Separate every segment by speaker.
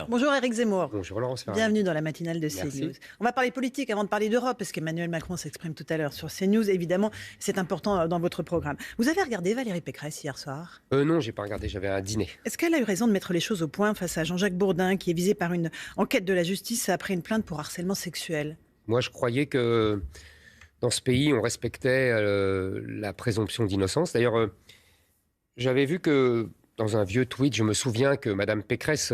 Speaker 1: Bonjour Éric Zemmour.
Speaker 2: Bonjour Laurence Ferrari.
Speaker 1: Bienvenue dans la matinale de CNews. On va parler politique avant de parler d'Europe, parce qu'Emmanuel Macron s'exprime tout à l'heure sur CNews. Évidemment, c'est important dans votre programme. Vous avez regardé Valérie Pécresse hier soir?
Speaker 2: Non, j'ai pas regardé, j'avais un dîner.
Speaker 1: Est-ce qu'elle a eu raison de mettre les choses au point face à Jean-Jacques Bourdin, qui est visé par une enquête de la justice après une plainte pour harcèlement sexuel?
Speaker 2: Moi, je croyais que dans ce pays, on respectait la présomption d'innocence. D'ailleurs, j'avais vu que dans un vieux tweet, je me souviens que Madame Pécresse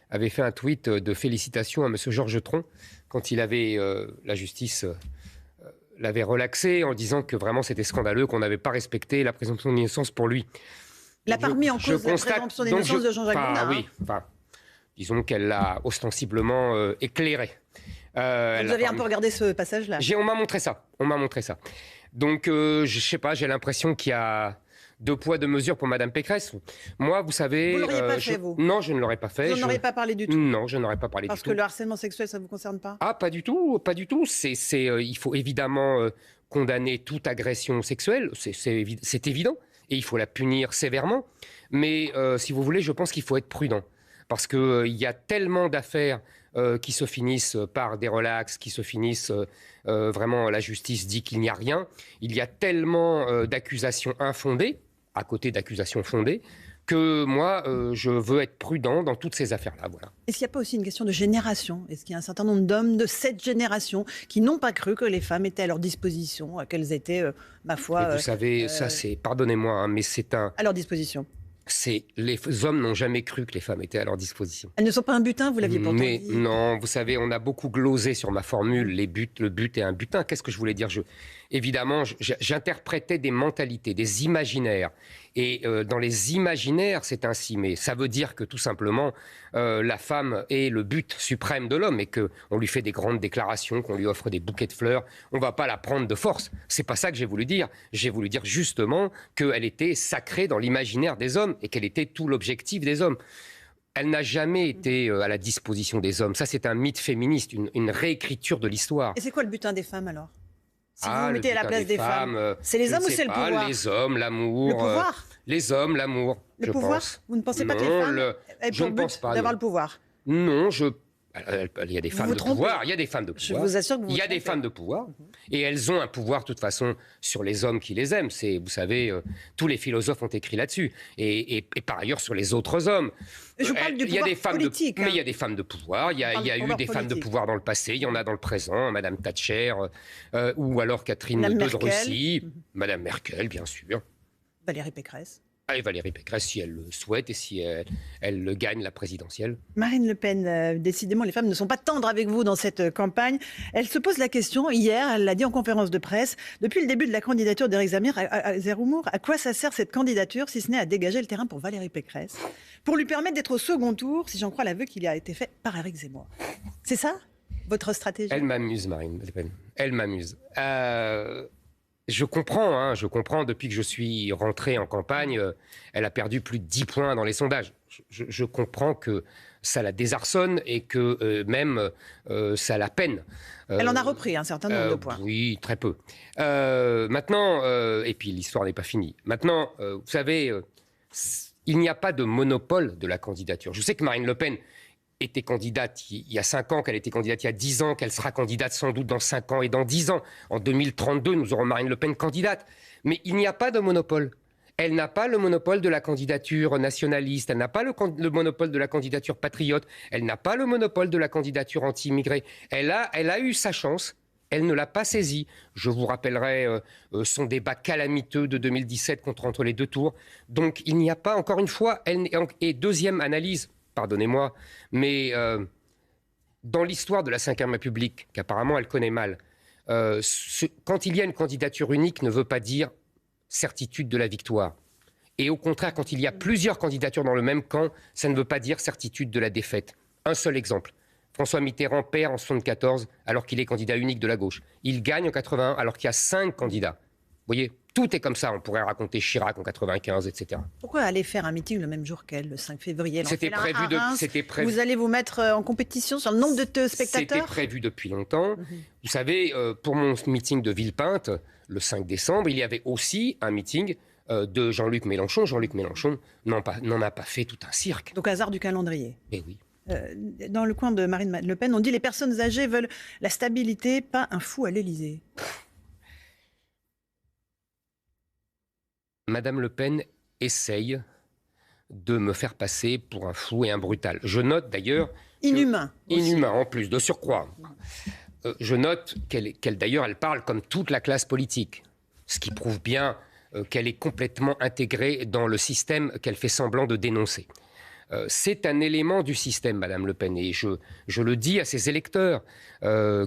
Speaker 2: avait fait un tweet de félicitations à Monsieur Georges Tron quand il avait la justice l'avait relaxé en disant que vraiment c'était scandaleux, qu'on n'avait pas respecté la présomption d'innocence pour lui.
Speaker 1: Elle n'a pas remis en cause la présomption d'innocence de Jean-Jacques Bourdin.
Speaker 2: Oui, disons qu'elle l'a ostensiblement éclairé.
Speaker 1: Vous avez un peu regardé ce passage-là?
Speaker 2: On m'a montré ça. Donc, je sais pas, j'ai l'impression qu'il y a deux poids, deux mesures pour Madame Pécresse. Moi, vous savez...
Speaker 1: Vous ne l'auriez pas fait, vous?
Speaker 2: Non, je ne l'aurais pas fait.
Speaker 1: Vous n'en auriez pas parlé du tout?
Speaker 2: Non, je n'aurais pas parlé du tout.
Speaker 1: Parce que le harcèlement sexuel, ça ne vous concerne pas?
Speaker 2: Ah, pas du tout. Il faut évidemment condamner toute agression sexuelle, c'est évident. Et il faut la punir sévèrement. Mais si vous voulez, je pense qu'il faut être prudent. Parce qu'il y a tellement d'affaires qui se finissent par des relax, qui se finissent vraiment, la justice dit qu'il n'y a rien. Il y a tellement d'accusations infondées, à côté d'accusations fondées, que moi, je veux être prudent dans toutes ces affaires-là. Voilà.
Speaker 1: Est-ce qu'il n'y a pas aussi une question de génération? Est-ce qu'il y a un certain nombre d'hommes de cette génération qui n'ont pas cru que les femmes étaient à leur disposition, qu'elles étaient, ma foi...
Speaker 2: Et vous savez, ça c'est, pardonnez-moi, hein, mais c'est un...
Speaker 1: À leur disposition.
Speaker 2: Les hommes n'ont jamais cru que les femmes étaient à leur disposition.
Speaker 1: Elles ne sont pas un butin, vous l'aviez pourtant
Speaker 2: Mais
Speaker 1: dit.
Speaker 2: non, vous savez, on a beaucoup glosé sur ma formule, le but est un butin. Qu'est-ce que je voulais dire? Évidemment, j'interprétais des mentalités, des imaginaires. Et dans les imaginaires, c'est ainsi. Mais ça veut dire que tout simplement, la femme est le but suprême de l'homme et qu'on lui fait des grandes déclarations, qu'on lui offre des bouquets de fleurs. On ne va pas la prendre de force. C'est pas ça que j'ai voulu dire. J'ai voulu dire justement qu'elle était sacrée dans l'imaginaire des hommes et qu'elle était tout l'objectif des hommes. Elle n'a jamais été à la disposition des hommes. Ça, c'est un mythe féministe, une réécriture de l'histoire.
Speaker 1: Et c'est quoi le butin des femmes alors? Si vous vous mettez à la place des femmes, c'est les
Speaker 2: je
Speaker 1: hommes
Speaker 2: ne
Speaker 1: ou
Speaker 2: sais
Speaker 1: c'est le
Speaker 2: pas,
Speaker 1: pouvoir?
Speaker 2: Les hommes, l'amour.
Speaker 1: Le pouvoir?
Speaker 2: Les hommes, l'amour.
Speaker 1: Le
Speaker 2: je
Speaker 1: pouvoir?
Speaker 2: pense.
Speaker 1: Vous ne pensez pas que les
Speaker 2: Non,
Speaker 1: femmes aient
Speaker 2: je
Speaker 1: pour
Speaker 2: ne pense
Speaker 1: but
Speaker 2: pas,
Speaker 1: d'avoir
Speaker 2: non.
Speaker 1: le pouvoir?
Speaker 2: Non, il y a des femmes
Speaker 1: vous
Speaker 2: de
Speaker 1: trompez.
Speaker 2: pouvoir. Il y a des femmes de pouvoir.
Speaker 1: Je vous assure que vous
Speaker 2: Il y a
Speaker 1: vous
Speaker 2: des
Speaker 1: trompez.
Speaker 2: femmes de pouvoir. Et elles ont un pouvoir, de toute façon, sur les hommes qui les aiment. Vous savez, tous les philosophes ont écrit là-dessus. Et par ailleurs, sur les autres hommes.
Speaker 1: Je parle du
Speaker 2: Il y a
Speaker 1: pouvoir
Speaker 2: des femmes
Speaker 1: politique.
Speaker 2: mais il y a des femmes de pouvoir. Il y a eu des femmes de pouvoir dans le passé. Il y en a dans le présent. Madame Thatcher, ou alors Catherine
Speaker 1: Madame
Speaker 2: II de
Speaker 1: Merkel.
Speaker 2: Russie. Madame Merkel, bien sûr.
Speaker 1: Valérie Pécresse.
Speaker 2: Et Valérie Pécresse, si elle le souhaite et si elle le gagne, la présidentielle.
Speaker 1: Marine Le Pen, décidément, les femmes ne sont pas tendres avec vous dans cette campagne. Elle se pose la question, hier, elle l'a dit en conférence de presse, depuis le début de la candidature d'Éric Zemmour, à quoi ça sert cette candidature, si ce n'est à dégager le terrain pour Valérie Pécresse, pour lui permettre d'être au second tour, si j'en crois l'aveu qui a été fait par Éric Zemmour. C'est ça, votre stratégie?
Speaker 2: Elle m'amuse, Marine Le Pen. Elle m'amuse. Je comprends, depuis que je suis rentré en campagne, elle a perdu plus de 10 points dans les sondages. Je comprends que ça la désarçonne et que même ça la peine.
Speaker 1: Elle en a repris un certain nombre de points.
Speaker 2: Oui, très peu. Maintenant, et puis l'histoire n'est pas finie. Maintenant, vous savez, il n'y a pas de monopole de la candidature. Je sais que Marine Le Pen était candidate il y a 5 ans, qu'elle était candidate il y a 10 ans, qu'elle sera candidate sans doute dans 5 ans et dans 10 ans. En 2032, nous aurons Marine Le Pen candidate. Mais il n'y a pas de monopole. Elle n'a pas le monopole de la candidature nationaliste, elle n'a pas le monopole de la candidature patriote, elle n'a pas le monopole de la candidature anti-immigrée. Elle a eu sa chance. Elle ne l'a pas saisie. Je vous rappellerai son débat calamiteux de 2017 entre les deux tours. Donc il n'y a pas, encore une fois, et deuxième analyse, pardonnez-moi, mais dans l'histoire de la Ve République, qu'apparemment elle connaît mal, quand il y a une candidature unique ne veut pas dire certitude de la victoire. Et au contraire, quand il y a plusieurs candidatures dans le même camp, ça ne veut pas dire certitude de la défaite. Un seul exemple. François Mitterrand perd en 1974 alors qu'il est candidat unique de la gauche. Il gagne en 81 alors qu'il y a 5 candidats. Vous voyez, tout est comme ça. On pourrait raconter Chirac en 95, etc.
Speaker 1: Pourquoi aller faire un meeting le même jour qu'elle, le 5 février?
Speaker 2: C'était prévu.
Speaker 1: Vous allez vous mettre en compétition sur le nombre de spectateurs?
Speaker 2: C'était prévu depuis longtemps. Vous savez, pour mon meeting de Villepinte, le 5 décembre, il y avait aussi un meeting de Jean-Luc Mélenchon. Jean-Luc Mélenchon n'en a pas fait tout un cirque.
Speaker 1: Donc hasard du calendrier.
Speaker 2: Mais oui.
Speaker 1: Dans le coin de Marine Le Pen, on dit les personnes âgées veulent la stabilité, pas un fou à l'Élysée.
Speaker 2: Madame Le Pen essaye de me faire passer pour un fou et un brutal. Je note d'ailleurs...
Speaker 1: Inhumain.
Speaker 2: Inhumain, en plus, de surcroît. Je note qu'elle d'ailleurs, elle parle comme toute la classe politique, ce qui prouve bien qu'elle est complètement intégrée dans le système qu'elle fait semblant de dénoncer. C'est un élément du système, Madame Le Pen, et je le dis à ses électeurs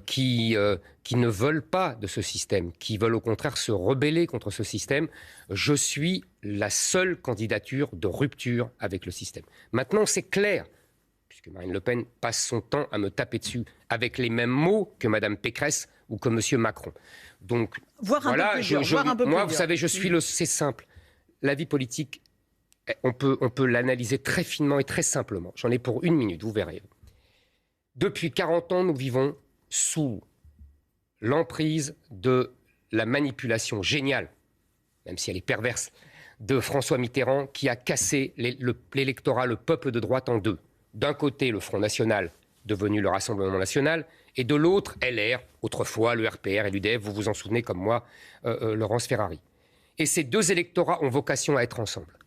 Speaker 2: qui ne veulent pas de ce système, qui veulent au contraire se rebeller contre ce système. Je suis la seule candidature de rupture avec le système. Maintenant, c'est clair, puisque Marine Le Pen passe son temps à me taper dessus avec les mêmes mots que Madame Pécresse ou que Monsieur Macron. Donc, voilà, moi, vous savez, c'est simple. La vie politique, on peut l'analyser très finement et très simplement. J'en ai pour 1 minute, vous verrez. Depuis 40 ans, nous vivons sous l'emprise de la manipulation géniale, même si elle est perverse, de François Mitterrand qui a cassé l'électorat, le peuple de droite en deux. D'un côté, le Front National, devenu le Rassemblement National, et de l'autre, LR, autrefois le RPR et l'UDF, vous vous en souvenez comme moi, Laurence Ferrari. Et ces deux électorats ont vocation à être ensemble.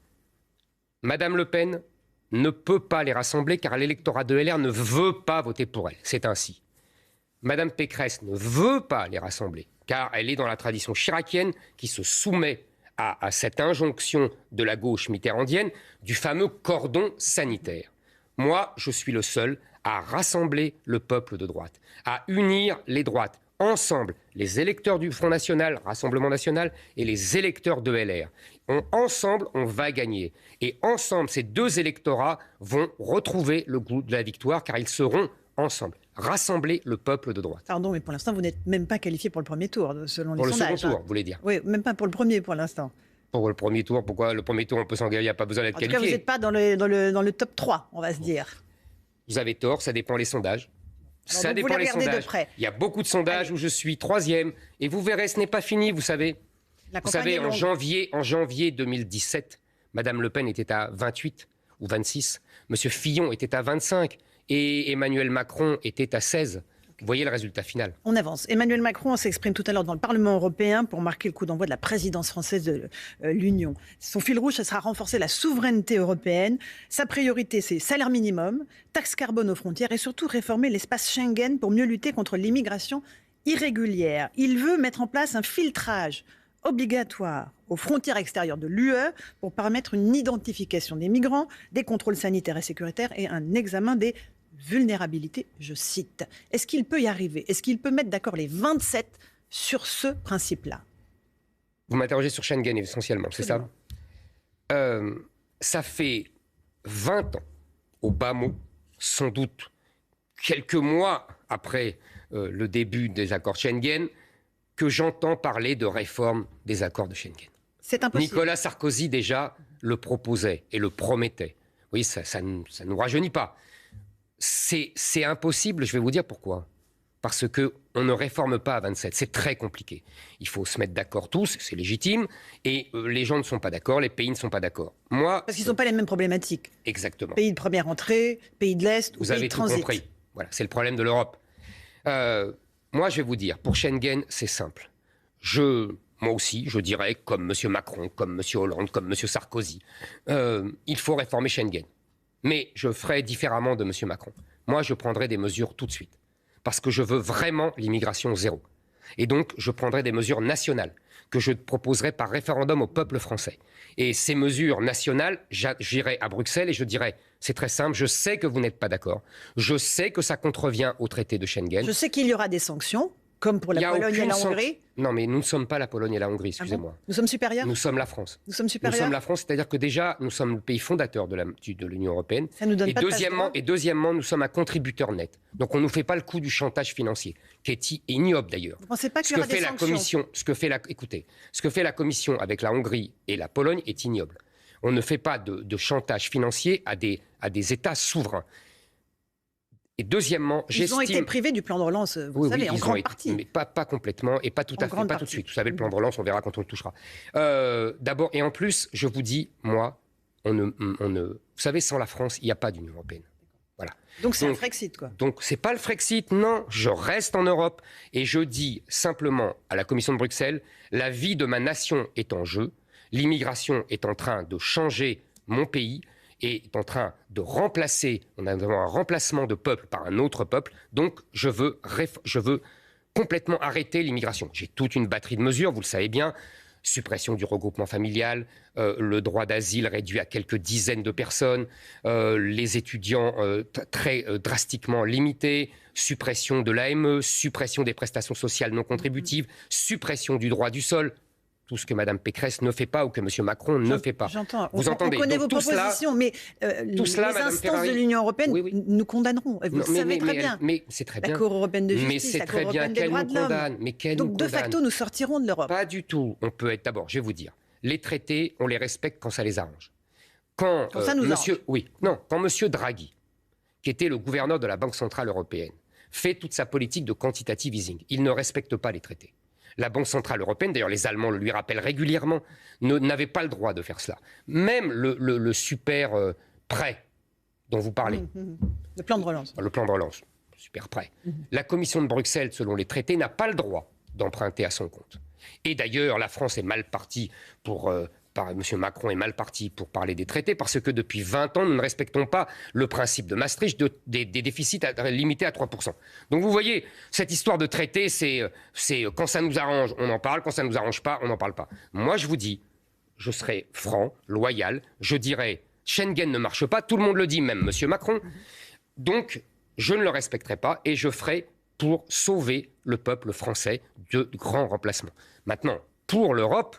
Speaker 2: Madame Le Pen ne peut pas les rassembler car l'électorat de LR ne veut pas voter pour elle. C'est ainsi. Madame Pécresse ne veut pas les rassembler car elle est dans la tradition chiracienne qui se soumet à cette injonction de la gauche mitterrandienne du fameux cordon sanitaire. Moi, je suis le seul à rassembler le peuple de droite, à unir les droites ensemble, les électeurs du Front National, Rassemblement National, et les électeurs de LR. Ensemble, on va gagner. Et ensemble, ces deux électorats vont retrouver le goût de la victoire, car ils seront ensemble. Rassembler le peuple de droite.
Speaker 1: Pardon, mais pour l'instant, vous n'êtes même pas qualifié pour le premier tour, selon les sondages.
Speaker 2: Pour le second tour, vous voulez dire?
Speaker 1: Oui, même pas pour le premier, pour l'instant.
Speaker 2: Pour le premier tour, pourquoi? Le premier tour, on peut s'engager, il n'y a pas besoin d'être qualifié.
Speaker 1: En tout cas, vous n'êtes pas dans le top 3, on va se dire.
Speaker 2: Vous avez tort, ça dépend les sondages.
Speaker 1: Alors
Speaker 2: ça dépend les sondages.
Speaker 1: De près.
Speaker 2: Il y a beaucoup de sondages où je suis 3e. Et vous verrez, ce n'est pas fini, vous savez. Vous savez, en janvier 2017, Madame Le Pen était à 28 ou 26. Monsieur Fillon était à 25. Et Emmanuel Macron était à 16. Vous voyez le résultat final.
Speaker 1: On avance. Emmanuel Macron s'exprime tout à l'heure devant le Parlement européen pour marquer le coup d'envoi de la présidence française de l'Union. Son fil rouge, ce sera renforcer la souveraineté européenne. Sa priorité, c'est salaire minimum, taxe carbone aux frontières et surtout réformer l'espace Schengen pour mieux lutter contre l'immigration irrégulière. Il veut mettre en place un filtrage obligatoire aux frontières extérieures de l'UE pour permettre une identification des migrants, des contrôles sanitaires et sécuritaires et un examen des vulnérabilité, je cite. Est-ce qu'il peut y arriver? Est-ce qu'il peut mettre d'accord les 27 sur ce principe-là?
Speaker 2: Vous m'interrogez sur Schengen essentiellement, c'est ça? Ça fait 20 ans, au bas mot, sans doute quelques mois après le début des accords Schengen, que j'entends parler de réforme des accords de Schengen.
Speaker 1: C'est impossible.
Speaker 2: Nicolas Sarkozy déjà le proposait et le promettait. Oui, ça ne nous rajeunit pas. C'est impossible, je vais vous dire pourquoi. Parce qu'on ne réforme pas à 27, c'est très compliqué. Il faut se mettre d'accord tous, c'est légitime, et les gens ne sont pas d'accord, les pays ne sont pas d'accord. Moi,
Speaker 1: parce qu'ils n'ont pas les mêmes problématiques.
Speaker 2: Exactement.
Speaker 1: Pays de première entrée, pays de l'Est, ou pays de transit. Vous avez tout compris.
Speaker 2: Voilà, c'est le problème de l'Europe. Moi, je vais vous dire, pour Schengen, c'est simple. Moi aussi, je dirais, comme M. Macron, comme M. Hollande, comme M. Sarkozy, il faut réformer Schengen. Mais je ferai différemment de M. Macron. Moi, je prendrai des mesures tout de suite. Parce que je veux vraiment l'immigration zéro. Et donc, je prendrai des mesures nationales que je proposerai par référendum au peuple français. Et ces mesures nationales, j'irai à Bruxelles et je dirai, c'est très simple, je sais que vous n'êtes pas d'accord. Je sais que ça contrevient au traité de Schengen.
Speaker 1: Je sais qu'il y aura des sanctions. Comme pour la Pologne et la Hongrie.
Speaker 2: Non, mais nous ne sommes pas la Pologne et la Hongrie, excusez-moi.
Speaker 1: Ah bon, nous sommes supérieurs?
Speaker 2: Nous sommes la France.
Speaker 1: Nous sommes supérieurs?
Speaker 2: Nous sommes la France, c'est-à-dire que déjà, nous sommes le pays fondateur de l'Union européenne.
Speaker 1: Ça nous donne
Speaker 2: et, deuxièmement, nous sommes un contributeur net. Donc on ne nous fait pas le coup du chantage financier, qui est ignoble d'ailleurs.
Speaker 1: Vous ne pensez pas qu'il y aura des sanctions?
Speaker 2: Écoutez, ce que fait la Commission avec la Hongrie et la Pologne est ignoble. On ne fait pas de chantage financier à des États souverains. Et deuxièmement,
Speaker 1: ils ont été privés du plan de relance, vous savez, en grande partie.
Speaker 2: Mais pas complètement et pas tout à fait, pas tout de suite. Vous savez, le plan de relance, on verra quand on le touchera. D'abord, et en plus, je vous dis, moi, vous savez, sans la France, il n'y a pas d'Union européenne. Voilà.
Speaker 1: Donc c'est un Frexit, quoi.
Speaker 2: Donc c'est pas le Frexit, non. Je reste en Europe et je dis simplement à la Commission de Bruxelles, la vie de ma nation est en jeu. L'immigration est en train de changer mon pays et est en train de remplacer, on a un remplacement de peuple par un autre peuple. Donc je veux complètement arrêter l'immigration. J'ai toute une batterie de mesures, vous le savez bien. Suppression du regroupement familial, le droit d'asile réduit à quelques dizaines de personnes, les étudiants très drastiquement limités, suppression de l'AME, suppression des prestations sociales non contributives, suppression du droit du sol. Tout ce que Mme Pécresse ne fait pas ou que M. Macron ne fait pas.
Speaker 1: J'entends.
Speaker 2: Vous entendez.
Speaker 1: On connaît vos propositions, mais les instances de l'Union européenne nous condamneront. Et vous le savez très bien.
Speaker 2: Mais c'est très bien.
Speaker 1: La Cour européenne de justice, la Cour européenne des droits de l'homme. Donc de facto, nous sortirons de l'Europe.
Speaker 2: Pas du tout. On peut être. D'abord, je vais vous dire, les traités, on les respecte quand ça les arrange. Quand
Speaker 1: ça nous arrange.
Speaker 2: Quand M. Draghi, qui était le gouverneur de la Banque centrale européenne, fait toute sa politique de quantitative easing, il ne respecte pas les traités. La Banque centrale européenne, d'ailleurs les Allemands le lui rappellent régulièrement, n'avait pas le droit de faire cela. Même le super prêt dont vous parlez.
Speaker 1: Le plan de relance.
Speaker 2: Le plan de relance, super prêt. La Commission de Bruxelles, selon les traités, n'a pas le droit d'emprunter à son compte. Et d'ailleurs, la France est mal partie M. Macron est mal parti pour parler des traités parce que depuis 20 ans, nous ne respectons pas le principe de Maastricht des déficits limités à 3%. Donc vous voyez, cette histoire de traité, c'est quand ça nous arrange, on en parle, quand ça ne nous arrange pas, on n'en parle pas. Moi, je vous dis, je serai franc, loyal, je dirai, Schengen ne marche pas, tout le monde le dit, même M. Macron. Donc, je ne le respecterai pas et je ferai pour sauver le peuple français de grands remplacements. Maintenant, pour l'Europe,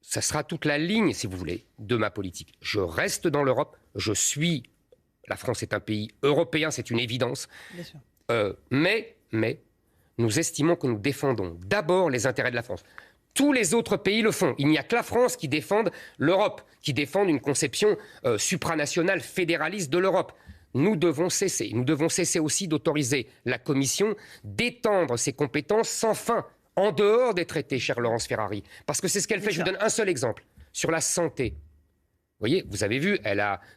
Speaker 2: ça sera toute la ligne, si vous voulez, de ma politique. Je reste dans l'Europe, la France est un pays européen, c'est une évidence.
Speaker 1: Bien sûr.
Speaker 2: Mais, nous estimons que nous défendons d'abord les intérêts de la France. Tous les autres pays le font. Il n'y a que la France qui défende l'Europe, qui défende une conception supranationale fédéraliste de l'Europe. Nous devons cesser. Nous devons cesser aussi d'autoriser la Commission d'étendre ses compétences sans fin, en dehors des traités, chère Laurence Ferrari. Parce que c'est ce qu'elle fait. Je vous donne un seul exemple. Sur la santé. Vous voyez, vous avez vu,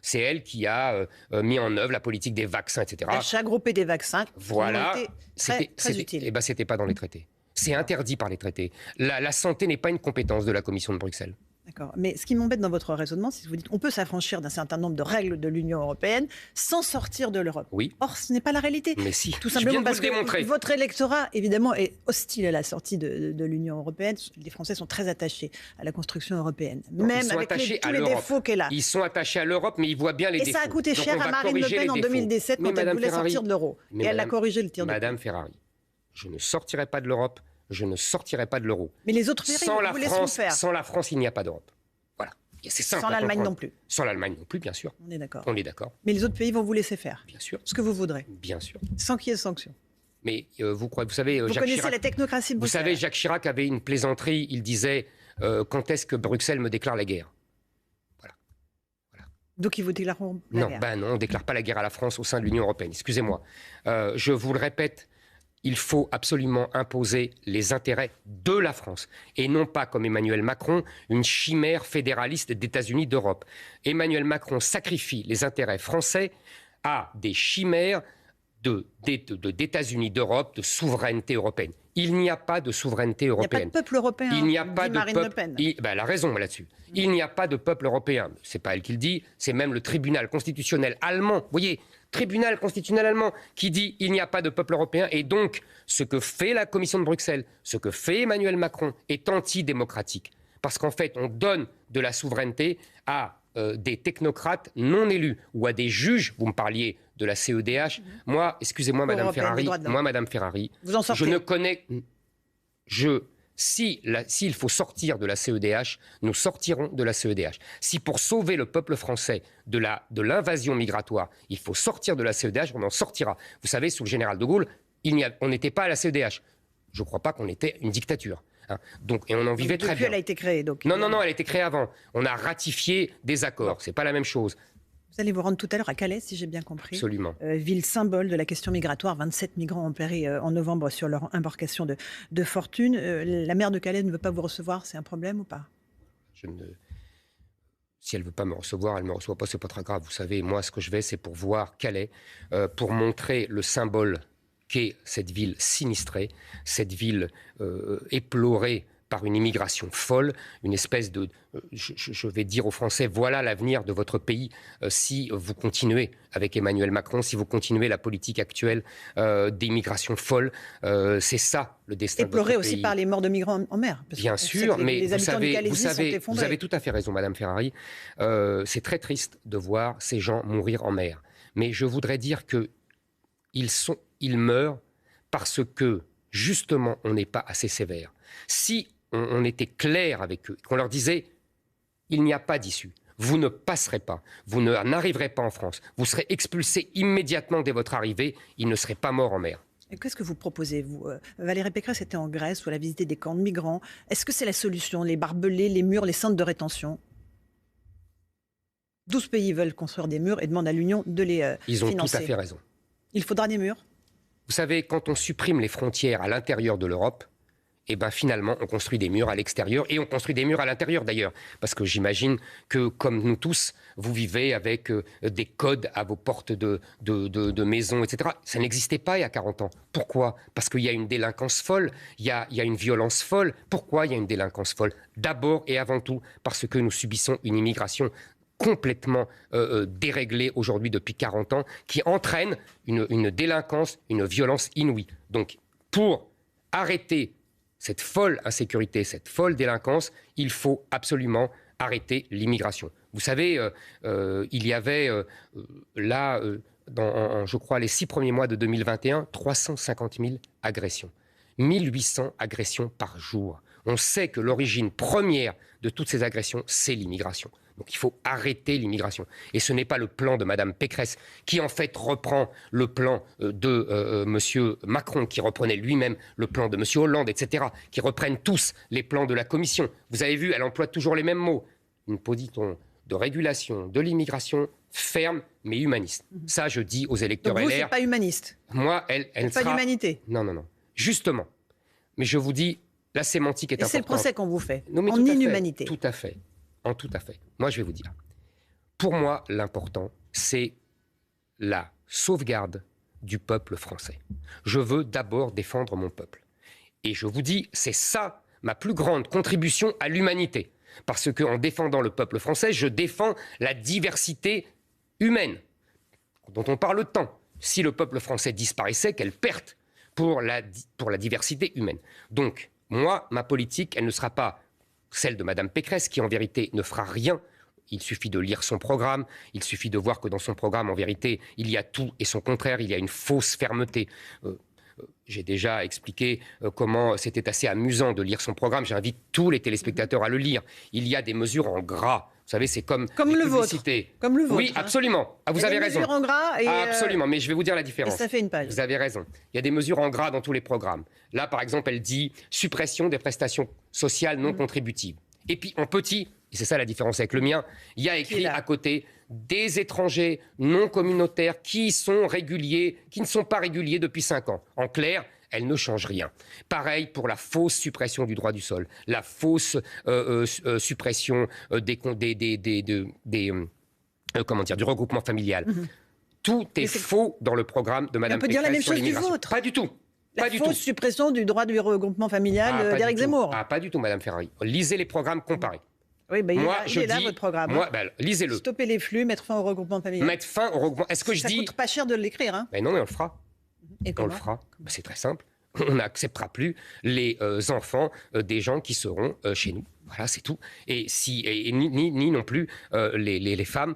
Speaker 2: c'est elle qui a mis en œuvre la politique des vaccins, etc.
Speaker 1: L'achat groupé des vaccins.
Speaker 2: Voilà.
Speaker 1: Très utile.
Speaker 2: Eh bien, ce n'était pas dans les traités. C'est interdit par les traités. La santé n'est pas une compétence de la Commission de Bruxelles.
Speaker 1: D'accord. Mais ce qui m'embête dans votre raisonnement, c'est que vous dites qu'on peut s'affranchir d'un certain nombre de règles de l'Union européenne sans sortir de l'Europe.
Speaker 2: Oui.
Speaker 1: Or, ce n'est pas la réalité.
Speaker 2: Mais si.
Speaker 1: Tout simplement parce que
Speaker 2: démontrer.
Speaker 1: Votre électorat, évidemment, est hostile à la sortie de l'Union européenne. Les Français sont très attachés à la construction européenne. Même avec tous les défauts qu'elle a.
Speaker 2: Ils sont attachés à l'Europe, mais ils voient bien les défauts.
Speaker 1: Et ça a coûté cher à Marine Le Pen en 2017 quand elle voulait sortir de l'euro. Et elle a corrigé le tir de
Speaker 2: Madame Ferrari, je ne sortirai pas de l'Europe, je ne sortirai pas de l'euro.
Speaker 1: Mais les autres pays vous laisseront faire.
Speaker 2: Sans la France, il n'y a pas d'Europe. Voilà. C'est simple.
Speaker 1: Sans l'Allemagne non plus.
Speaker 2: Sans l'Allemagne non plus, bien sûr.
Speaker 1: On est d'accord.
Speaker 2: On est d'accord.
Speaker 1: Mais les autres pays vont vous laisser faire.
Speaker 2: Bien sûr.
Speaker 1: Ce que vous voudrez.
Speaker 2: Bien sûr.
Speaker 1: Sans qu'il y ait de sanctions.
Speaker 2: Mais vous savez,
Speaker 1: vous connaissez la technocratie de Bruxelles.
Speaker 2: Vous savez, Jacques Chirac avait une plaisanterie. Il disait quand est-ce que Bruxelles me déclare la guerre? Voilà.
Speaker 1: Donc ils vous déclareront la guerre.
Speaker 2: Non, on ne déclare pas la guerre à la France au sein de l'Union européenne. Excusez-moi. Je vous le répète. Il faut absolument imposer les intérêts de la France et non pas, comme Emmanuel Macron, une chimère fédéraliste d'États-Unis d'Europe. Emmanuel Macron sacrifie les intérêts français à des chimères d'États-Unis d'Europe, de souveraineté européenne. Il n'y a pas de souveraineté européenne.
Speaker 1: Il n'y a pas de peuple européen.
Speaker 2: Il n'y a pas de
Speaker 1: Marine Le Pen.
Speaker 2: Elle a raison là-dessus. Il n'y a pas de peuple européen. C'est pas elle qui le dit, c'est même le tribunal constitutionnel allemand. Vous voyez, tribunal constitutionnel allemand qui dit il n'y a pas de peuple européen. Et donc, ce que fait la Commission de Bruxelles, ce que fait Emmanuel Macron est antidémocratique. Parce qu'en fait, on donne de la souveraineté à des technocrates non élus ou à des juges. Vous me parliez de la CEDH. Moi, excusez-moi, Madame Ferrari,
Speaker 1: vous en sortez.
Speaker 2: je ne connais... S'il faut sortir de la CEDH, nous sortirons de la CEDH. Si pour sauver le peuple français de l'invasion migratoire, il faut sortir de la CEDH, on en sortira. Vous savez, sous le général de Gaulle, on n'était pas à la CEDH. Je ne crois pas qu'on était une dictature. Hein. Et on en vivait très bien.
Speaker 1: Elle a été créée.
Speaker 2: Non, elle a été créée avant. On a ratifié des accords. Ce n'est pas la même chose.
Speaker 1: Vous allez vous rendre tout à l'heure à Calais, si j'ai bien compris.
Speaker 2: Absolument.
Speaker 1: Ville symbole de la question migratoire. 27 migrants ont péri en novembre sur leur embarcation de fortune. La maire de Calais ne veut pas vous recevoir. C'est un problème ou pas?
Speaker 2: Si elle ne veut pas me recevoir, elle ne me reçoit pas, c'est pas très grave. Vous savez, moi, ce que je vais, c'est pour voir Calais, pour montrer le symbole qu'est cette ville sinistrée, cette ville éplorée par une immigration folle, une espèce de... je vais dire aux Français, voilà l'avenir de votre pays si vous continuez avec Emmanuel Macron, si vous continuez la politique actuelle d'immigration folle. C'est ça le destin de votre pays.
Speaker 1: Éploré aussi par les morts de migrants en mer.
Speaker 2: Bien sûr, mais
Speaker 1: les habitants du Calaisis sont effondrés.
Speaker 2: vous avez tout à fait raison, Madame Ferrari. C'est très triste de voir ces gens mourir en mer. Mais je voudrais dire qu'ils meurent parce que, justement, on n'est pas assez sévère. Si on était clair avec eux, qu'on leur disait « il n'y a pas d'issue, vous ne passerez pas, vous n'arriverez pas en France, vous serez expulsés immédiatement dès votre arrivée, ils ne seraient pas morts en mer ».
Speaker 1: Et qu'est-ce que vous proposez, vous Valérie Pécresse était en Grèce où elle a visité des camps de migrants. Est-ce que c'est la solution, les barbelés, les murs, les centres de rétention? 12 pays veulent construire des murs et demandent à l'Union de les financer.
Speaker 2: Ils ont tout à fait raison.
Speaker 1: Il faudra des murs?
Speaker 2: Vous savez, quand on supprime les frontières à l'intérieur de l'Europe, et ben finalement, on construit des murs à l'extérieur et on construit des murs à l'intérieur d'ailleurs. Parce que j'imagine que, comme nous tous, vous vivez avec des codes à vos portes de maisons, etc. Ça n'existait pas il y a 40 ans. Pourquoi? Parce qu'il y a une délinquance folle, il y a une violence folle. Pourquoi il y a une délinquance folle? D'abord et avant tout parce que nous subissons une immigration complètement déréglée aujourd'hui depuis 40 ans, qui entraîne une délinquance, une violence inouïe. Donc, pour arrêter cette folle insécurité, cette folle délinquance, il faut absolument arrêter l'immigration. Vous savez, il y avait je crois, les 6 premiers mois de 2021, 350 000 agressions. 1800 agressions par jour. On sait que l'origine première de toutes ces agressions, c'est l'immigration. Donc il faut arrêter l'immigration. Et ce n'est pas le plan de Mme Pécresse, qui en fait reprend le plan de M. Macron, qui reprenait lui-même le plan de M. Hollande, etc., qui reprennent tous les plans de la Commission. Vous avez vu, elle emploie toujours les mêmes mots. Une politique de régulation de l'immigration ferme, mais humaniste. Ça, je dis aux électeurs
Speaker 1: Donc vous,
Speaker 2: LR.
Speaker 1: c'est pas humaniste?
Speaker 2: Moi, elle
Speaker 1: pas
Speaker 2: sera...
Speaker 1: d'humanité?
Speaker 2: Non. Justement. Mais je vous dis, la sémantique est importante.
Speaker 1: Et c'est le procès qu'on vous fait,
Speaker 2: non, mais
Speaker 1: en inhumanité.
Speaker 2: Tout à fait. Tout à fait. Moi, je vais vous dire. Pour moi, l'important, c'est la sauvegarde du peuple français. Je veux d'abord défendre mon peuple. Et je vous dis, c'est ça ma plus grande contribution à l'humanité. Parce qu'en défendant le peuple français, je défends la diversité humaine, dont on parle tant. Si le peuple français disparaissait, quelle perte pour la diversité humaine. Donc, moi, ma politique, elle ne sera pas celle de Mme Pécresse, qui en vérité ne fera rien. Il suffit de lire son programme, il suffit de voir que dans son programme, en vérité, il y a tout et son contraire, il y a une fausse fermeté. J'ai déjà expliqué comment c'était assez amusant de lire son programme. J'invite tous les téléspectateurs à le lire. Il y a des mesures en gras. Vous savez, c'est comme
Speaker 1: le
Speaker 2: publicités.
Speaker 1: Vôtre. Comme le vôtre.
Speaker 2: Oui, absolument. Ah, vous avez raison.
Speaker 1: Mesures en gras et
Speaker 2: absolument, mais je vais vous dire la différence.
Speaker 1: Et ça fait une page.
Speaker 2: Vous avez raison. Il y a des mesures en gras dans tous les programmes. Là, par exemple, elle dit suppression des prestations sociales non contributives. Et puis, en petit, et c'est ça la différence avec le mien, il y a écrit à côté des étrangers non communautaires qui sont réguliers, qui ne sont pas réguliers depuis 5 ans. En clair, elle ne change rien. Pareil pour la fausse suppression du droit du sol, la fausse suppression du regroupement familial. Tout est faux dans le programme de Mme Pécresse.
Speaker 1: On peut dire la même chose du vôtre.
Speaker 2: Pas du tout.
Speaker 1: La fausse suppression du droit du regroupement familial d'Éric Zemmour.
Speaker 2: Pas du tout, Mme Ferrari. Lisez les programmes comparés.
Speaker 1: Oui, il est là, votre programme.
Speaker 2: Lisez-le.
Speaker 1: Stopper les flux, mettre fin au regroupement familial.
Speaker 2: Mettre fin au regroupement. Est-ce que
Speaker 1: ça coûte pas cher de l'écrire, hein?
Speaker 2: Non, mais on le fera.
Speaker 1: Et
Speaker 2: on le fera. C'est très simple. On n'acceptera plus les enfants des gens qui seront chez nous. Voilà, c'est tout. Et ni non plus les femmes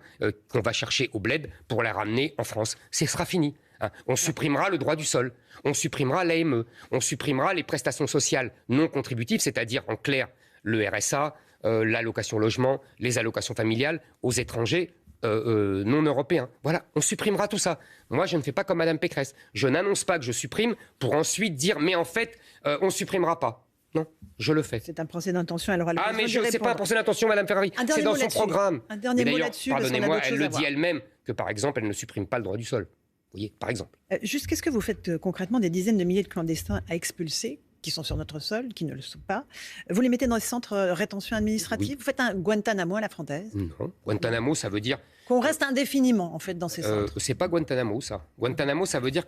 Speaker 2: qu'on va chercher au bled pour les ramener en France. Ce sera fini. Hein. On supprimera le droit du sol. On supprimera l'AME. On supprimera les prestations sociales non contributives, c'est-à-dire en clair le RSA, l'allocation logement, les allocations familiales aux étrangers non européens. Voilà, on supprimera tout ça. Moi, je ne fais pas comme Mme Pécresse. Je n'annonce pas que je supprime pour ensuite dire « mais en fait, on ne supprimera pas ». Non, je le fais.
Speaker 1: C'est un procès d'intention, elle aura l'occasion
Speaker 2: mais
Speaker 1: de répondre.
Speaker 2: C'est pas un procès d'intention, Mme Ferrari. C'est dans son programme.
Speaker 1: Un dernier mot là-dessus.
Speaker 2: Pardonnez-moi, elle le dit elle-même que, par exemple, elle ne supprime pas le droit du sol. Vous voyez, par exemple.
Speaker 1: Juste, qu'est-ce que vous faites concrètement des dizaines de milliers de clandestins à expulser qui sont sur notre sol, qui ne le sont pas. Vous les mettez dans des centres de rétention administrative.
Speaker 2: Oui.
Speaker 1: Vous faites un Guantanamo à la française.
Speaker 2: Non. Guantanamo, ça veut dire...
Speaker 1: Qu'on reste indéfiniment, en fait, dans ces centres.
Speaker 2: C'est pas Guantanamo, ça. Guantanamo, ça veut dire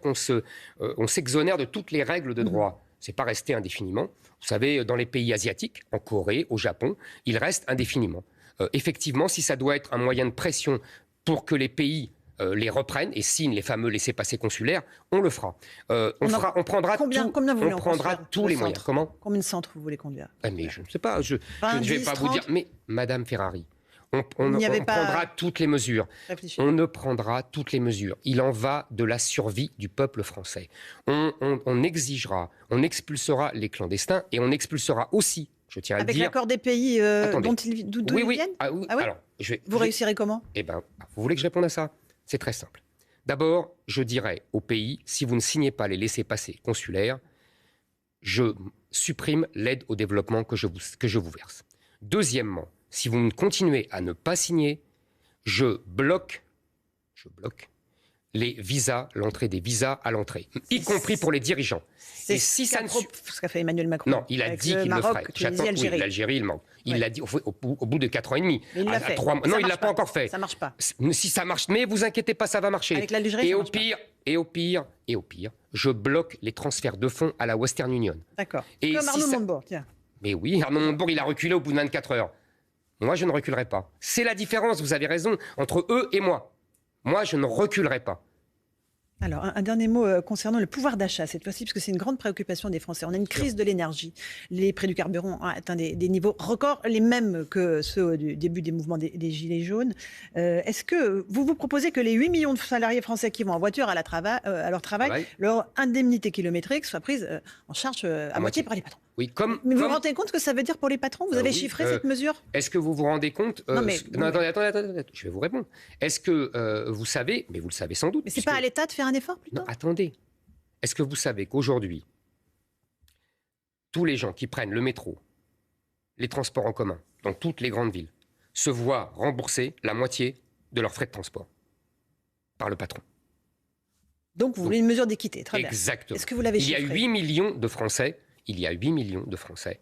Speaker 2: on s'exonère de toutes les règles de droit. C'est pas rester indéfiniment. Vous savez, dans les pays asiatiques, en Corée, au Japon, ils restent indéfiniment. Effectivement, si ça doit être un moyen de pression pour que les pays les reprennent et signent les fameux laissez-passer consulaires, on le fera. On prendra tous les moyens. Comment ?
Speaker 1: Combien de centres vous voulez conduire ?
Speaker 2: Mais je ne sais pas. Je ne vais pas
Speaker 1: 30.
Speaker 2: vous dire. Mais Madame Ferrari, on prendra toutes les mesures. On ne prendra toutes les mesures. Il en va de la survie du peuple français. On exigera, on expulsera les clandestins et on expulsera aussi, je tiens à le dire...
Speaker 1: Avec l'accord des pays d'où ils viennent ?
Speaker 2: Oui. Alors,
Speaker 1: vous réussirez comment ?
Speaker 2: Eh bien, vous voulez que je réponde à ça ? C'est très simple. D'abord, je dirais au pays, si vous ne signez pas les laissez-passer consulaires, je supprime l'aide au développement que je vous verse. Deuxièmement, si vous continuez à ne pas signer, je bloque les visas, l'entrée des visas à l'entrée, y compris pour les dirigeants.
Speaker 1: C'est ce qu'a fait Emmanuel Macron.
Speaker 2: Non, il a dit qu'il le ferait.
Speaker 1: J'attends,
Speaker 2: l'Algérie, il manque. Il l'a dit au bout de 4 ans et demi.
Speaker 1: Mais il l'a fait.
Speaker 2: Non, il ne l'a pas encore fait.
Speaker 1: Ça ne marche pas.
Speaker 2: Si ça marche, mais vous inquiétez pas, ça va marcher.
Speaker 1: Avec l'Algérie,
Speaker 2: et au pire, je bloque les transferts de fonds à la Western Union.
Speaker 1: D'accord. Comme Arnaud Montebourg, tiens.
Speaker 2: Mais oui, Arnaud Montebourg, il a reculé au bout de 24 heures. Moi, je ne reculerai pas. C'est la différence, vous avez raison, entre eux et moi. Moi, je ne reculerai pas.
Speaker 1: Alors, un dernier mot concernant le pouvoir d'achat, cette fois-ci, parce que c'est une grande préoccupation des Français. On a une crise de l'énergie. Les prix du carburant ont atteint des niveaux records, les mêmes que ceux du début des mouvements des Gilets jaunes. Est-ce que vous proposez que les 8 millions de salariés français qui vont en voiture à leur travail, leur indemnité kilométrique soit prise en charge à moitié par les patrons ?
Speaker 2: Oui,
Speaker 1: mais vous vous rendez compte ce que ça veut dire pour les patrons ? Vous avez chiffré cette mesure ?
Speaker 2: Est-ce que vous vous rendez compte
Speaker 1: attendez,
Speaker 2: je vais vous répondre. Est-ce que vous savez, mais vous le savez sans doute...
Speaker 1: Mais c'est pas à l'État de faire un effort, plutôt ?
Speaker 2: Non, attendez. Est-ce que vous savez qu'aujourd'hui, tous les gens qui prennent le métro, les transports en commun, dans toutes les grandes villes, se voient rembourser la moitié de leurs frais de transport par le patron ?
Speaker 1: Donc vous voulez une mesure d'équité, très bien.
Speaker 2: Exactement.
Speaker 1: Est-ce que vous l'avez chiffré ?
Speaker 2: Il y a 8 millions de Français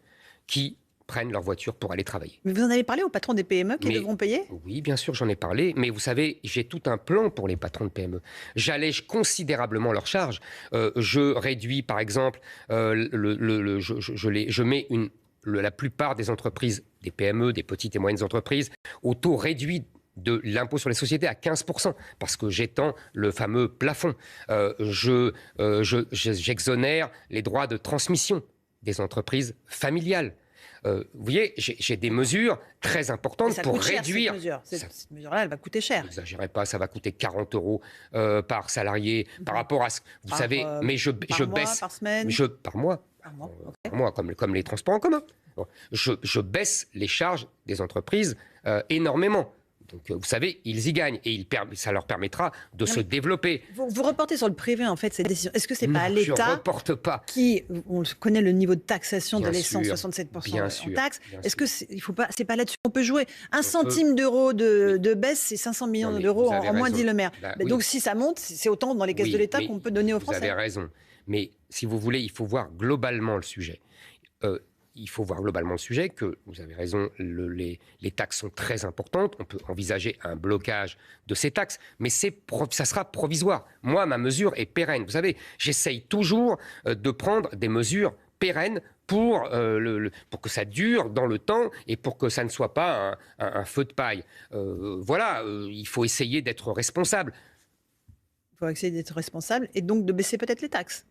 Speaker 2: qui prennent leur voiture pour aller travailler.
Speaker 1: Mais vous en avez parlé aux patrons des PME qui devront payer ?
Speaker 2: Oui, bien sûr, j'en ai parlé. Mais vous savez, j'ai tout un plan pour les patrons de PME. J'allège considérablement leurs charges. Je réduis, par exemple, je mets la plupart des entreprises, des PME, des petites et moyennes entreprises, au taux réduit de l'impôt sur les sociétés à 15%, parce que j'étends le fameux plafond. J'exonère les droits de transmission des entreprises familiales. Vous voyez, j'ai des mesures très importantes pour réduire...
Speaker 1: Cette mesure-là, elle va coûter cher.
Speaker 2: N'exagérez pas, ça va coûter 40 € par salarié par rapport à ce... Vous savez, mais je baisse...
Speaker 1: Par semaine
Speaker 2: Par mois. Par mois, comme les transports en commun. Je baisse les charges des entreprises énormément. Donc, vous savez, ils y gagnent et ça leur permettra de se développer.
Speaker 1: Vous reportez sur le privé, en fait, cette décision. Est-ce que c'est pas à l'État
Speaker 2: je ne reporte pas.
Speaker 1: Qui, on connaît le niveau de taxation de l'essence,
Speaker 2: sûr,
Speaker 1: 67% en taxes. Est-ce que c'est pas là-dessus qu'on peut jouer ? Un centime d'euro de baisse, c'est 500 millions d'euros en moins, dit le maire. Donc, si ça monte, c'est autant dans les caisses de l'État qu'on peut donner aux Français.
Speaker 2: Vous avez raison. Mais si vous voulez, il faut voir globalement le sujet. Il faut voir globalement le sujet, que vous avez raison, les taxes sont très importantes. On peut envisager un blocage de ces taxes, mais ça sera provisoire. Moi, ma mesure est pérenne. Vous savez, j'essaye toujours de prendre des mesures pérennes pour que ça dure dans le temps et pour que ça ne soit pas un feu de paille. Il faut essayer d'être responsable.
Speaker 1: Il faut essayer d'être responsable et donc de baisser peut-être les taxes.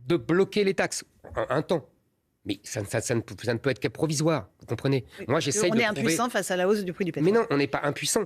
Speaker 2: De bloquer les taxes, un temps. Mais ça ne peut être que provisoire, vous comprenez ? Moi, j'essaye
Speaker 1: on est impuissant face à la hausse du prix du pétrole.
Speaker 2: Mais non, on n'est pas impuissant.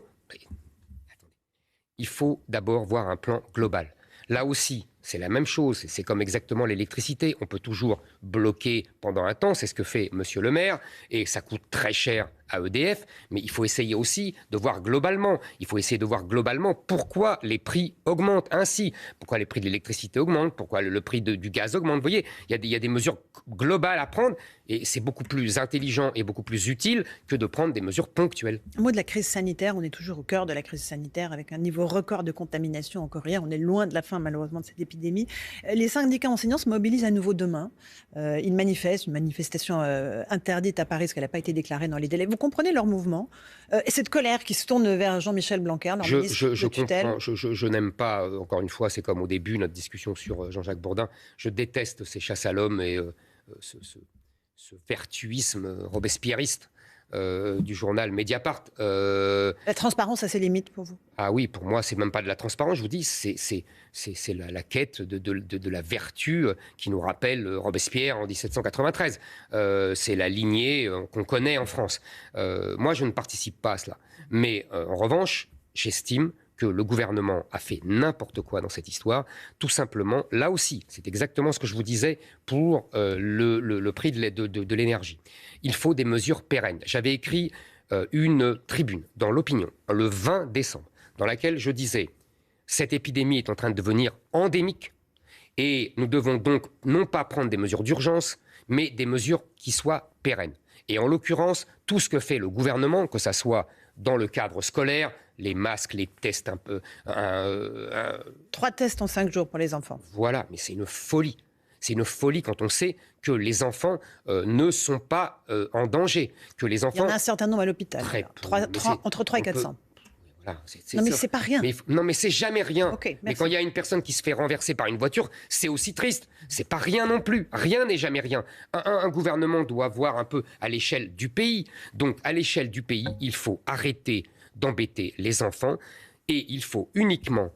Speaker 2: Il faut d'abord voir un plan global. Là aussi, c'est la même chose. C'est comme exactement l'électricité. On peut toujours bloquer pendant un temps. C'est ce que fait Monsieur le maire. Et ça coûte très cher à EDF. Mais il faut essayer aussi de voir globalement. Il faut essayer de voir globalement pourquoi les prix augmentent ainsi. Pourquoi les prix de l'électricité augmentent. Pourquoi le prix du gaz augmente. Vous voyez, il y a des mesures globales à prendre. Et c'est beaucoup plus intelligent et beaucoup plus utile que de prendre des mesures ponctuelles.
Speaker 1: Un mot de la crise sanitaire. On est toujours au cœur de la crise sanitaire avec un niveau record de contamination encore hier. On est loin de la fin, malheureusement, de cette épidémie. épidémie. Les syndicats enseignants se mobilisent à nouveau demain. Ils manifestent, une manifestation interdite à Paris parce qu'elle n'a pas été déclarée dans les délais. Vous comprenez leur mouvement et cette colère qui se tourne vers Jean-Michel Blanquer, leur ministre de tutelle.
Speaker 2: Comprends. Je n'aime pas, encore une fois, c'est comme au début, notre discussion sur Jean-Jacques Bourdin. Je déteste ces chasses à l'homme et ce vertuisme robespierriste du journal Mediapart.
Speaker 1: La transparence a ses limites pour vous?
Speaker 2: Ah oui, pour moi, c'est même pas de la transparence. Je vous dis, c'est la quête de la vertu qui nous rappelle Robespierre en 1793. C'est la lignée qu'on connaît en France. Moi, je ne participe pas à cela. Mais en revanche, j'estime que le gouvernement a fait n'importe quoi dans cette histoire. Tout simplement, là aussi, c'est exactement ce que je vous disais pour le prix de l'énergie. Il faut des mesures pérennes. J'avais écrit une tribune dans l'Opinion le 20 décembre, dans laquelle je disais « Cette épidémie est en train de devenir endémique et nous devons donc non pas prendre des mesures d'urgence, mais des mesures qui soient pérennes. » Et en l'occurrence, tout ce que fait le gouvernement, que ça soit dans le cadre scolaire, les masques, les tests un peu...
Speaker 1: 3 tests en 5 jours pour les enfants.
Speaker 2: Voilà, mais c'est une folie. C'est une folie quand on sait que les enfants ne sont pas en danger. Que les enfants...
Speaker 1: Il y en a un certain nombre à l'hôpital. Entre 3 et 400.
Speaker 2: Voilà,
Speaker 1: non, mais c'est pas rien.
Speaker 2: Non, mais c'est jamais rien.
Speaker 1: Okay,
Speaker 2: mais quand il y a une personne qui se fait renverser par une voiture, c'est aussi triste. C'est pas rien non plus. Rien n'est jamais rien. Un gouvernement doit voir un peu à l'échelle du pays. Donc, à l'échelle du pays, il faut arrêter d'embêter les enfants et il faut uniquement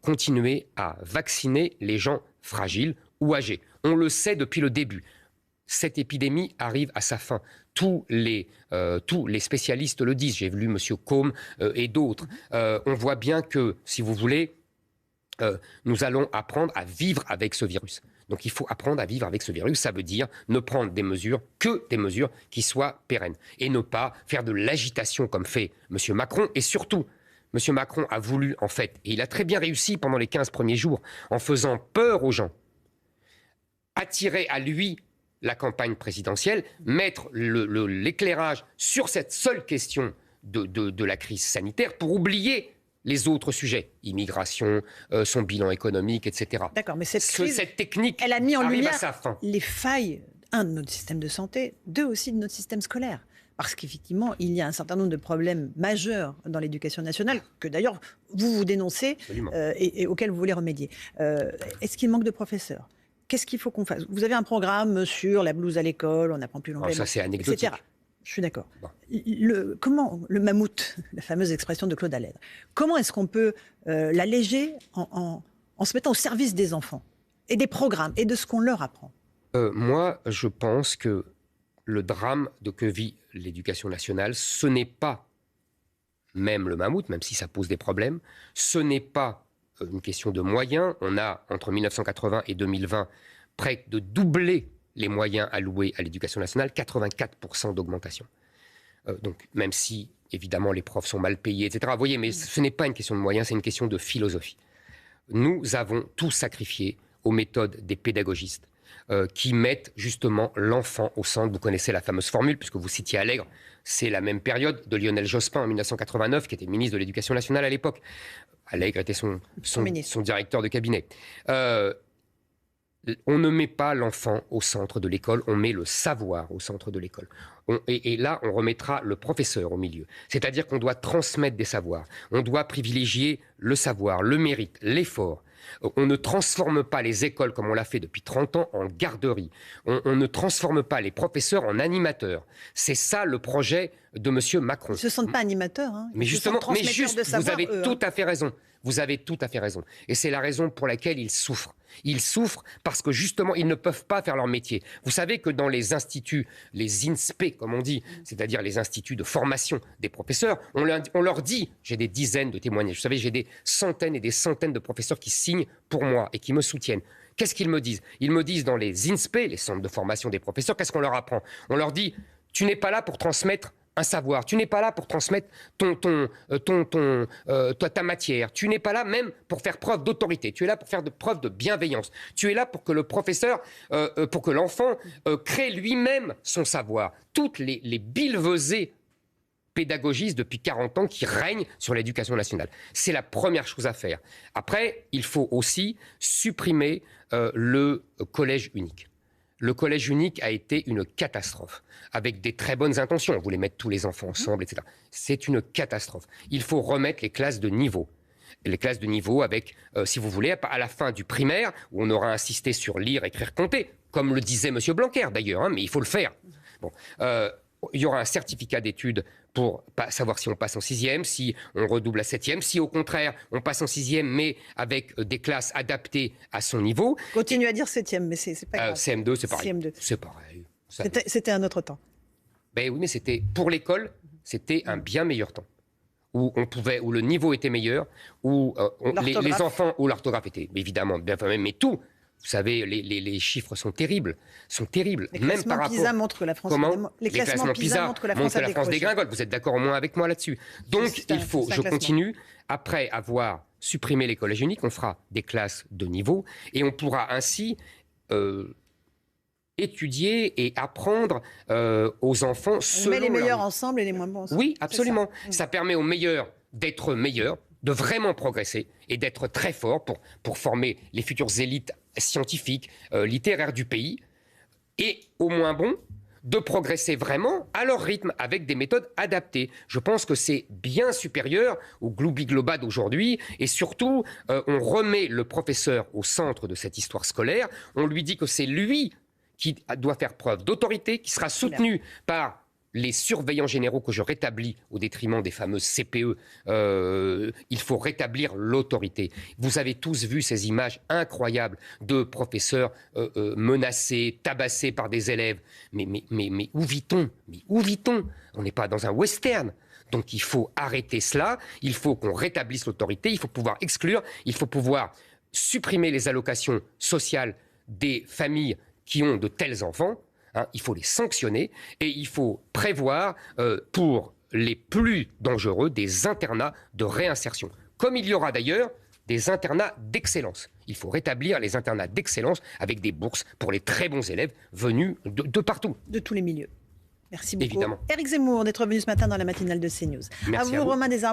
Speaker 2: continuer à vacciner les gens fragiles ou âgés. On le sait depuis le début. Cette épidémie arrive à sa fin. Tous les spécialistes le disent. J'ai lu M. Côme et d'autres. On voit bien que, si vous voulez, nous allons apprendre à vivre avec ce virus. Donc il faut apprendre à vivre avec ce virus. Ça veut dire ne prendre que des mesures qui soient pérennes. Et ne pas faire de l'agitation comme fait M. Macron. Et surtout, M. Macron a voulu, en fait, et il a très bien réussi pendant les 15 premiers jours, en faisant peur aux gens, attirer à lui la campagne présidentielle, mettre l'éclairage sur cette seule question de la crise sanitaire pour oublier les autres sujets, immigration, son bilan économique, etc.
Speaker 1: D'accord, mais cette technique,
Speaker 2: elle
Speaker 1: a mis en lumière
Speaker 2: à sa fin.
Speaker 1: Les failles, de notre système de santé, aussi de notre système scolaire. Parce qu'effectivement, il y a un certain nombre de problèmes majeurs dans l'éducation nationale, que d'ailleurs vous dénoncez et auxquels vous voulez remédier. Est-ce qu'il manque de professeurs ? Qu'est-ce qu'il faut qu'on fasse ? Vous avez un programme sur la blouse à l'école, on n'apprend plus l'anglais,
Speaker 2: ça c'est anecdotique.
Speaker 1: Etc. Je suis d'accord. Bon. Comment le mammouth, la fameuse expression de Claude Allègre, comment est-ce qu'on peut l'alléger en se mettant au service des enfants et des programmes et de ce qu'on leur apprend ?
Speaker 2: Moi, je pense que le drame que vit l'éducation nationale, ce n'est pas même le mammouth, même si ça pose des problèmes, ce n'est pas une question de moyens. On a, entre 1980 et 2020, près de doubler les moyens alloués à l'éducation nationale, 84% d'augmentation. Donc, même si, évidemment, les profs sont mal payés, etc. Vous voyez, mais ce n'est pas une question de moyens, c'est une question de philosophie. Nous avons tout sacrifié aux méthodes des pédagogistes qui mettent justement l'enfant au centre. Vous connaissez la fameuse formule, puisque vous citiez Allègre, c'est la même période de Lionel Jospin en 1989, qui était ministre de l'Éducation nationale à l'époque. Allègre était son directeur de cabinet. On ne met pas l'enfant au centre de l'école, on met le savoir au centre de l'école. Et là, on remettra le professeur au milieu. C'est-à-dire qu'on doit transmettre des savoirs. On doit privilégier le savoir, le mérite, l'effort. On ne transforme pas les écoles, comme on l'a fait depuis 30 ans, en garderie. On ne transforme pas les professeurs en animateurs. C'est ça le projet de M. Macron.
Speaker 1: Ils ne se sentent pas animateurs. Hein.
Speaker 2: Mais justement, vous avez tout à fait raison. Vous avez tout à fait raison. Et c'est la raison pour laquelle ils souffrent. Ils souffrent parce que justement, ils ne peuvent pas faire leur métier. Vous savez que dans les instituts, les INSPE, comme on dit, c'est-à-dire les instituts de formation des professeurs, on leur dit, j'ai des dizaines de témoignages, vous savez, j'ai des centaines et des centaines de professeurs qui signent pour moi et qui me soutiennent. Qu'est-ce qu'ils me disent ? Ils me disent dans les INSPE, les centres de formation des professeurs, qu'est-ce qu'on leur apprend ? On leur dit, tu n'es pas là pour transmettre un savoir. Tu n'es pas là pour transmettre ta matière. Tu n'es pas là même pour faire preuve d'autorité. Tu es là pour faire preuve de bienveillance. Tu es là pour que le professeur, pour que l'enfant crée lui-même son savoir. Toutes les billevesées pédagogistes depuis 40 ans qui règnent sur l'éducation nationale. C'est la première chose à faire. Après, il faut aussi supprimer le collège unique. Le collège unique a été une catastrophe, avec des très bonnes intentions. On voulait mettre tous les enfants ensemble, etc. C'est une catastrophe. Il faut remettre les classes de niveau. Les classes de niveau avec, si vous voulez, à la fin du primaire, où on aura insisté sur lire, écrire, compter, comme le disait M. Blanquer d'ailleurs, hein, mais il faut le faire. Bon, il y aura un certificat d'études pour savoir si on passe en 6e, si on redouble à 7e, si au contraire on passe en 6e, mais avec des classes adaptées à son niveau.
Speaker 1: Continue à dire 7e, mais c'est pas grave.
Speaker 2: CM2, c'est pareil.
Speaker 1: CM2.
Speaker 2: C'est pareil.
Speaker 1: C'était un autre temps.
Speaker 2: Ben oui, mais c'était pour l'école, c'était un bien meilleur temps. Où le niveau était meilleur, où les enfants, où l'orthographe était évidemment bien fait, mais tout. Vous savez, les chiffres sont terribles.
Speaker 1: Les classements PISA montrent que la France...
Speaker 2: Les classements PISA montrent que la France dégringole. Vous êtes d'accord au moins avec moi là-dessus. Donc, je continue. Après avoir supprimé les collèges uniques, on fera des classes de niveau et on pourra ainsi étudier et apprendre aux enfants selon...
Speaker 1: On met les meilleurs ensemble et les moins bons ensemble.
Speaker 2: Oui, absolument. Ça permet aux meilleurs d'être meilleurs, de vraiment progresser et d'être très fort pour former les futures élites scientifiques, littéraires du pays, et aux moins bons de progresser vraiment à leur rythme avec des méthodes adaptées. Je pense que c'est bien supérieur au gloubi-globa d'aujourd'hui et surtout, on remet le professeur au centre de cette histoire scolaire, on lui dit que c'est lui qui doit faire preuve d'autorité, qui sera soutenu par les surveillants généraux que je rétablis au détriment des fameuses CPE. Il faut rétablir l'autorité. Vous avez tous vu ces images incroyables de professeurs menacés, tabassés par des élèves. Mais où vit-on? On n'est pas dans un western. Donc il faut arrêter cela, il faut qu'on rétablisse l'autorité, il faut pouvoir exclure, il faut pouvoir supprimer les allocations sociales des familles qui ont de tels enfants. Hein, il faut les sanctionner et il faut prévoir pour les plus dangereux des internats de réinsertion. Comme il y aura d'ailleurs des internats d'excellence. Il faut rétablir les internats d'excellence avec des bourses pour les très bons élèves venus de partout.
Speaker 1: De tous les milieux. Merci beaucoup.
Speaker 2: Évidemment.
Speaker 1: Éric Zemmour d'être venu ce matin dans la matinale de CNews.
Speaker 2: Merci à vous.
Speaker 1: Romain Desarmes.